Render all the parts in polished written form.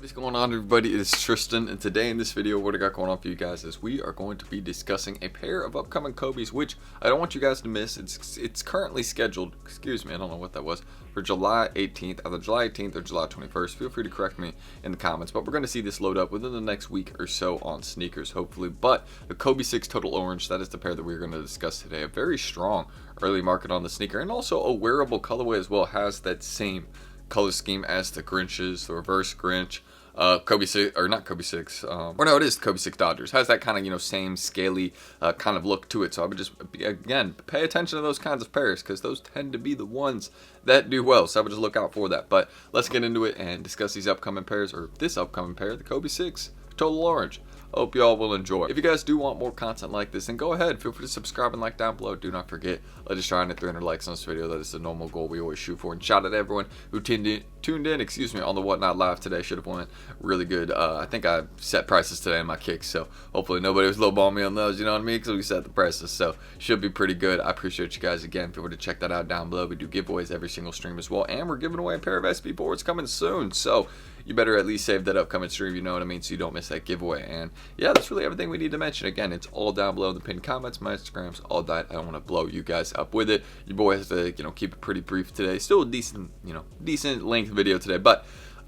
What is going on, everybody? It is Tristan, and today in this video what I got going on for you guys is we are going to be discussing a pair of upcoming Kobe's, which I don't want you guys to miss. It's currently scheduled, excuse me, I don't know what that was, for July 18th, either July 18th or July 21st. Feel free to correct me in the comments, but we're going to see this load up within the next week or so on Snkrs, hopefully. But the Kobe 6 Total Orange, that is the pair that we're going to discuss today. A very strong early market on the sneaker, and also a wearable colorway as well. Has that same color scheme as the Grinches, the reverse Grinch. Kobe 6, or not Kobe 6, or no, it is Kobe 6 Dodgers. Has that kind of, same scaly kind of look to it. So I would just, again, pay attention to those kinds of pairs because those tend to be the ones that do well. So I would just look out for that. But let's get into it and discuss these upcoming pairs, or this upcoming pair, the Kobe 6 Total Orange. Hope y'all will enjoy. If you guys do want more content like this, then go ahead, feel free to subscribe and like down below. Do not forget, let us try and hit 300 likes on this video. That is the normal goal we always shoot for. And shout out to everyone who tuned in on the Whatnot Live today. Should have went really good. I think I set prices today in my kicks, so hopefully nobody was lowballing me on those, you know what I mean, because we set the prices, so should be pretty good. I appreciate you guys again. Feel free to check that out down below. We do giveaways every single stream as well, and we're giving away a pair of SB boards coming soon, so you better at least save that upcoming stream, you know what I mean, so you don't miss that giveaway. And yeah, that's really everything we need to mention. Again, it's all down below in the pinned comments, my Instagrams, all that. I don't want to blow you guys up with it. Your boy has to, keep it pretty brief today. Still a decent, decent length video today, but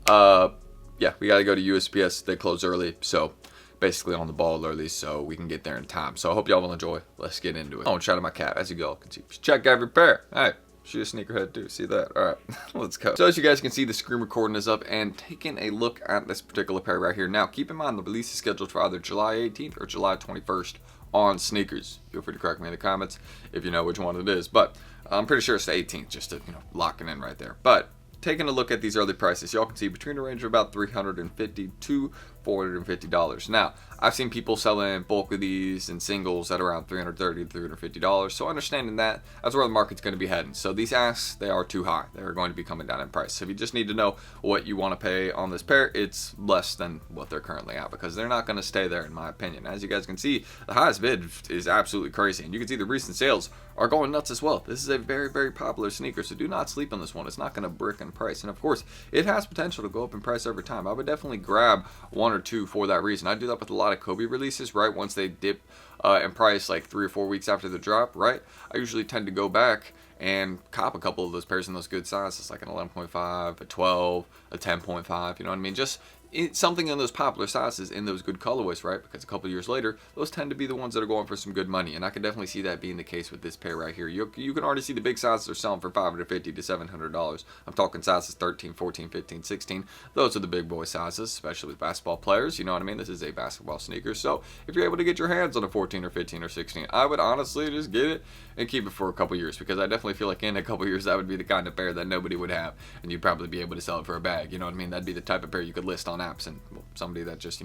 yeah, we got to go to USPS. They close early, so basically on the ball early, so we can get there in time. So I hope y'all will enjoy. Let's get into it. Oh, and shout out my cat. As you go, can see, check every pair. All right. She's a sneakerhead too, see that? Alright, let's go. So as you guys can see, the screen recording is up and taking a look at this particular pair right here. Now, keep in mind the release is scheduled for either July 18th or July 21st on Snkrs. Feel free to correct me in the comments if you know which one it is. But I'm pretty sure it's the 18th, just to, lock it in right there. But taking a look at these early prices, y'all can see between a range of about $350 to $450. Now, I've seen people selling bulk of these in singles at around $330 to $350. So understanding that, that's where the market's going to be heading. So these asks, they are too high. They're going to be coming down in price. So if you just need to know what you want to pay on this pair, it's less than what they're currently at, because they're not going to stay there in my opinion. As you guys can see, the highest bid is absolutely crazy. And you can see the recent sales are going nuts as well. This is a very, very popular sneaker, so do not sleep on this one. It's not going to brick in price. And of course, it has potential to go up in price over time. I would definitely grab one or two for that reason. I do that with a lot of Kobe releases, right? Once they dip in price like 3 or 4 weeks after the drop, right? I usually tend to go back and cop a couple of those pairs in those good sizes, like an 11.5, a 12, a 10.5, you know what I mean? Just something in those popular sizes in those good colorways, right? Because a couple years later, those tend to be the ones that are going for some good money, and I can definitely see that being the case with this pair right here. You can already see the big sizes are selling for $550 to $700. I'm talking sizes 13, 14, 15, 16. Those are the big boy sizes, especially with basketball players, you know what I mean? This is a basketball sneaker, so if you're able to get your hands on a 14 or 15 or 16, I would honestly just get it and keep it for a couple years, because I definitely feel like in a couple years that would be the kind of pair that nobody would have, and you'd probably be able to sell it for a bag, you know what I mean? That'd be the type of pair you could list on apps, and well, somebody that just,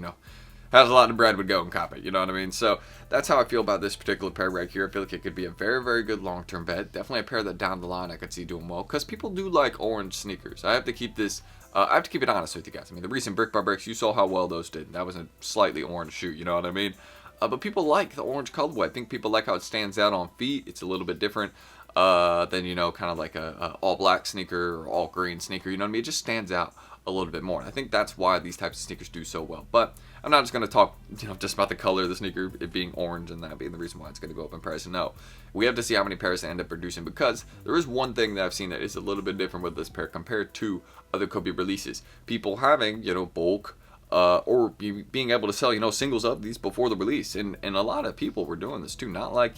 has a lot of bread would go and cop it, you know what I mean? So that's how I feel about this particular pair right here. I feel like it could be a very, very good long-term bet. Definitely a pair that down the line I could see doing well, because people do like orange sneakers. I have to keep this, I have to keep it honest with you guys. I mean, the recent Brick by Bricks, you saw how well those did. That was a slightly orange shoe, you know what I mean? But people like the orange colorway. I think people like how it stands out on feet. It's a little bit different than, kind of like a all-black sneaker or all-green sneaker, you know what I mean? It just stands out a little bit more. And I think that's why these types of sneakers do so well. But I'm not just going to talk, just about the color of the sneaker, it being orange and that being the reason why it's going to go up in price. No, we have to see how many pairs they end up producing, because there is one thing that I've seen that is a little bit different with this pair compared to other Kobe releases. People having, bulk, or being able to sell, singles of these before the release. And a lot of people were doing this too. Not like,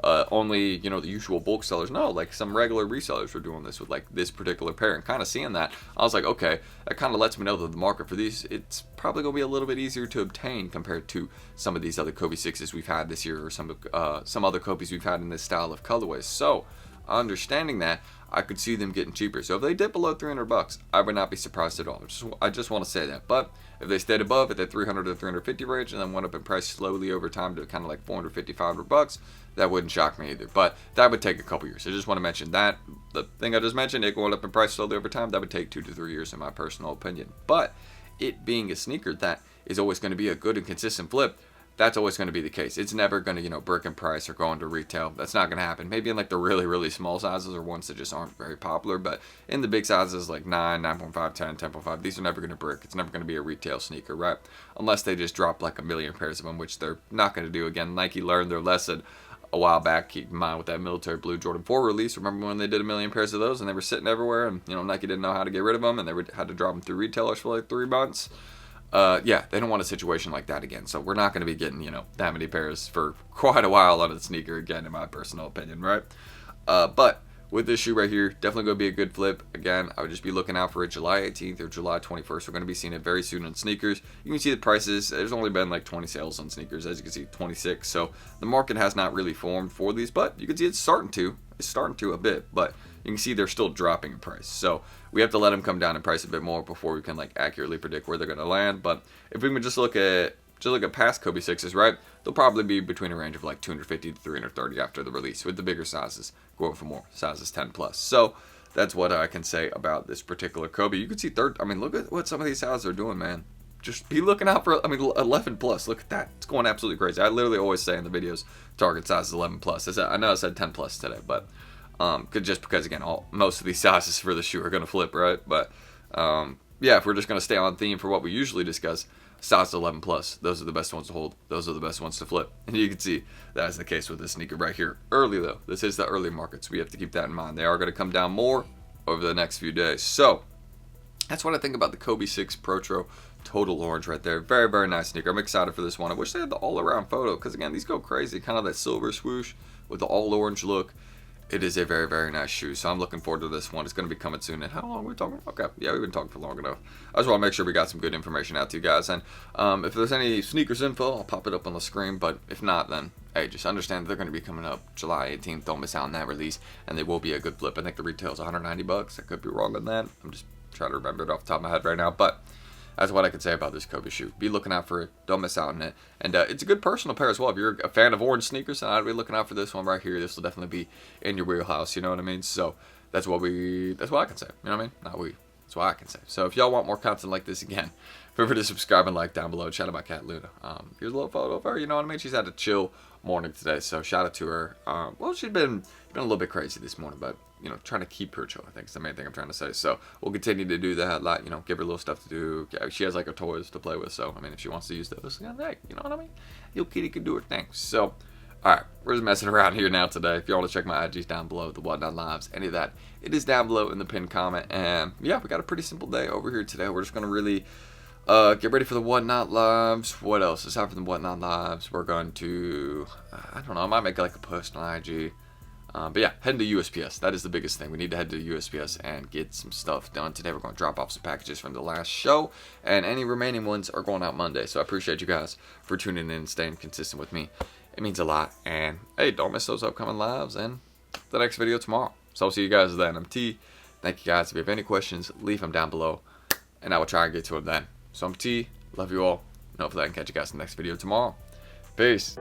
only, the usual bulk sellers. No, like some regular resellers were doing this with like this particular pair. And kind of seeing that, I was like, okay, that kind of lets me know that the market for these, it's probably going to be a little bit easier to obtain compared to some of these other Kobe 6s we've had this year, or some other Kobe's we've had in this style of colorways. So understanding that, I could see them getting cheaper. So if they dip below $300, I would not be surprised at all. I just want to say that. But if they stayed above at the 300 to 350 range and then went up in price slowly over time to kind of like 450, $500, that wouldn't shock me either. But that would take a couple years. I just want to mention that. The thing I just mentioned, it going up in price slowly over time, that would take 2 to 3 years in my personal opinion. But it being a sneaker that is always going to be a good and consistent flip, that's always going to be the case. It's never going to, you know, brick in price or go into retail. That's not going to happen. Maybe in like the really, really small sizes or ones that just aren't very popular. But in the big sizes like 9, 9.5, 10, 10.5, these are never going to brick. It's never going to be a retail sneaker, right? Unless they just drop like a million pairs of them, which they're not going to do. Again, Nike learned their lesson a while back. Keep in mind with that military blue Jordan 4 release. Remember when they did a million pairs of those and they were sitting everywhere, and you know, Nike didn't know how to get rid of them, and they had to drop them through retailers for like 3 months. Yeah, they don't want a situation like that again. So we're not going to be getting, you know, that many pairs for quite a while on a sneaker again, in my personal opinion, right? But with this shoe right here, definitely going to be a good flip. Again, I would just be looking out for it July 18th or July 21st. We're going to be seeing it very soon in sneakers. You can see the prices. There's only been like 20 sales on sneakers. As you can see, 26. So the market has not really formed for these, but you can see it's starting to. It's starting to a bit, but you can see they're still dropping in price. So we have to let them come down in price a bit more before we can like accurately predict where they're going to land. But if we can just look at past Kobe 6s, right? They'll probably be between a range of like 250 to 330 after the release, with the bigger sizes going for more, sizes 10 plus. So that's what I can say about this particular Kobe. You can see I mean, look at what some of these sizes are doing, man. Just be looking out for, I mean, 11 plus. Look at that. It's going absolutely crazy. I literally always say in the videos, target size is 11 plus. I know I said 10 plus today, but just because, again, most of these sizes for the shoe are going to flip, right? But yeah, if we're just going to stay on theme for what we usually discuss, size 11 plus, those are the best ones to hold. Those are the best ones to flip. And you can see that is the case with this sneaker right here. Early though, this is the early market, so we have to keep that in mind. They are going to come down more over the next few days. So that's what I think about the Kobe 6 PROTO Total Orange right there. Very, very nice sneaker. I'm excited for this one. I wish they had the all-around photo, because again, these go crazy. Kind of that silver swoosh with the all-orange look. It is a very, very nice shoe, so I'm looking forward to this one. It's going to be coming soon. And how long are we talking? Okay, yeah, we've been talking for long enough. I just want to make sure we got some good information out to you guys. And if there's any sneakers info, I'll pop it up on the screen. But if not, then hey, just understand they're going to be coming up July 18th. Don't miss out on that release, and they will be a good flip. I think the retail is 190 bucks. I could be wrong on that. I'm just trying to remember it off the top of my head right now, but that's what I can say about this Kobe shoe. Be looking out for it. Don't miss out on it. And it's a good personal pair as well. If you're a fan of orange sneakers, then I'd be looking out for this one right here. This will definitely be in your wheelhouse. You know what I mean? So that's what I can say. You know what I mean? Not we. That's what I can say. So if y'all want more content like this, again, remember to subscribe and like down below. Shout out my cat Luna. Here's a little photo of her. You know what I mean? She's had a chill morning today, so shout out to her. Well, she's been a little bit crazy this morning, but you know, trying to keep her chill, I think is the main thing I'm trying to say. So we'll continue to do that. Like, you know, give her little stuff to do. She has like her toys to play with, so I mean, if she wants to use those, hey, you know what I mean? Your kitty can do her thing. So, all right, we're just messing around here now today. If you want to check my IGs down below, the Whatnot Lives, any of that, it is down below in the pinned comment. And yeah, we got a pretty simple day over here today. We're just gonna really get ready for the Whatnot Lives. What else? Aside from the Whatnot Lives, we're going to, I don't know, I might make like a post on IG. But yeah, heading to USPS. That is the biggest thing. We need to head to USPS and get some stuff done today. We're going to drop off some packages from the last show, and any remaining ones are going out Monday. So I appreciate you guys for tuning in and staying consistent with me. It means a lot. And hey, don't miss those upcoming lives and the next video tomorrow. So I'll see you guys then. I'm T. Thank you guys. If you have any questions, leave them down below, and I will try and get to them then. So I'm T. Love you all. And hopefully I can catch you guys in the next video tomorrow. Peace.